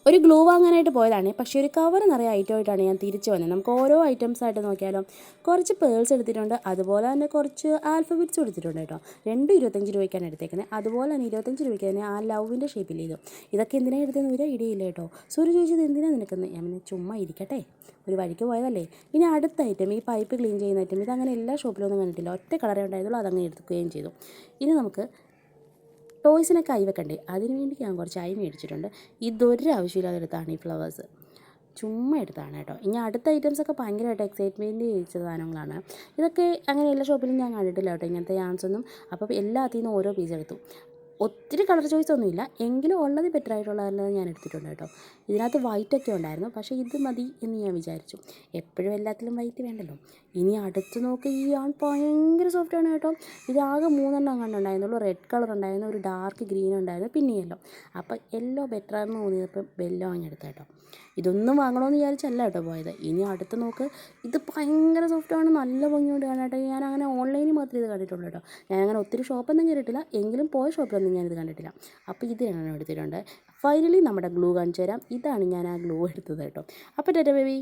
ഒരു ഗ്ലൂ വാങ്ങാനായിട്ട് പോയതാണ്. പക്ഷേ ഒരു കവർ നിറയെ ഐറ്റമായിട്ടാണ് ഞാൻ തിരിച്ചു വന്നത്. നമുക്ക് ഓരോ ഐറ്റംസായിട്ട് നോക്കിയാലോ. കുറച്ച് പേൾസ് എടുത്തിട്ടുണ്ട്, അതുപോലെ തന്നെ കുറച്ച് ആൽഫബറ്റ്സും എടുത്തിട്ടുണ്ട് കേട്ടോ. രണ്ടും 25 രൂപയ്ക്കാണ് എടുത്തേക്കുന്നത്. അതുപോലെ തന്നെ 25 രൂപയ്ക്ക് തന്നെ ആ ലവിൻ്റെ ഷേപ്പിൽ ചെയ്തു. ഇതൊക്കെ എന്തിനാണ് എടുത്തതെന്ന് ഒരു ഐഡിയ ഇല്ല കേട്ടോ. സൂര്യ ചോദിച്ചത് എന്തിനാണ് നിൽക്കുന്നത്? ഞാൻ പിന്നെ ചുമ്മാ ഇരിക്കട്ടെ, ഒരു വഴിക്ക് പോയതല്ലേ. ഇനി അടുത്ത ഐറ്റം, ഈ പൈപ്പ് ക്ലീൻ ചെയ്യുന്ന ഐറ്റം. ഇതങ്ങനെ എല്ലാ ഷോപ്പിലൊന്നും കണ്ടിട്ടില്ല, ഒറ്റ കളറേ ഉണ്ടായതുള്ളൂ, അതങ്ങനെ എടുക്കുകയും ചെയ്തു. ഇനി നമുക്ക് ടോയ്സിനൊക്കെ ഐ വെക്കണ്ടേ, അതിന് വേണ്ടി ഞാൻ കുറച്ച് ഐ മേടിച്ചിട്ടുണ്ട്. ഇതൊരു ആവശ്യമില്ലാതെ എടുത്താണ് ഈ ഫ്ലവേഴ്സ്, ചുമ്മാ എടുത്താണ് കേട്ടോ. ഇനി അടുത്ത ഐറ്റംസൊക്കെ ഭയങ്കരമായിട്ട് എക്സൈറ്റ്മെൻറ്റ് ചെയ്യിച്ച സാധനങ്ങളാണ്. ഇതൊക്കെ അങ്ങനെ എല്ലാ ഷോപ്പിലും ഞാൻ കണ്ടിട്ടില്ല കേട്ടോ, ഇങ്ങനത്തെ യാൻസൊന്നും. അപ്പോൾ എല്ലാത്തിൽ നിന്നും ഓരോ പീസ് എടുത്തു. ഒത്തിരി കളർ ചോയ്സ് ഒന്നുമില്ല, എങ്കിലും ഉള്ളത് ബെറ്ററായിട്ടുള്ളതെല്ലാം ഞാൻ എടുത്തിട്ടുണ്ട് കേട്ടോ. ഇതിനകത്ത് വൈറ്റൊക്കെ ഉണ്ടായിരുന്നു, പക്ഷേ ഇത് മതി എന്ന് ഞാൻ വിചാരിച്ചു. എപ്പോഴും എല്ലാത്തിലും വൈറ്റ് വേണ്ടല്ലോ. ഇനി അടുത്ത് നോക്കി, ഈ ആൺ ഭയങ്കര സോഫ്റ്റാണ് കേട്ടോ. ഇതാകെ 3 കണ്ടുണ്ടായിരുന്നുള്ളൂ. റെഡ് കളർ ഉണ്ടായിരുന്നു, ഒരു ഡാർക്ക് ഗ്രീൻ ഉണ്ടായിരുന്നു, പിന്നെ യെല്ലോ. അപ്പോൾ യെല്ലോ ബെറ്ററാണെന്ന് തോന്നിയപ്പോൾ യെല്ലോ അങ്ങ് എടുത്ത കേട്ടോ. ഇതൊന്നും വാങ്ങണമെന്ന് വിചാരിച്ചല്ല കേട്ടോ പോയത്. ഇനി അടുത്ത് നോക്ക്, ഇത് ഭയങ്കര സോഫ്റ്റാണ്, നല്ല ഭംഗിയുണ്ട് കാണാനായിട്ട്. ഞാൻ അങ്ങനെ ഓൺലൈനിൽ മാത്രമേ ഇത് കണ്ടിട്ടുള്ളൂ കേട്ടോ. ഞാൻ അങ്ങനെ ഒത്തിരി ഷോപ്പൊന്നും കയറിയിട്ടില്ല, എങ്കിലും പോയ ഷോപ്പിലൊന്നും ഞാനിത് കണ്ടിട്ടില്ല. അപ്പോൾ ഇത് ഞാൻ എടുത്തിട്ടുണ്ട്. ഫൈനലി നമ്മുടെ ഗ്ലൂ കാണിച്ചു തരാം. ഇതാണ് ഞാൻ ആ ഗ്ലൂ എടുത്തത് കേട്ടോ. അപ്പോൾ ടാറ്റാ ബേബി.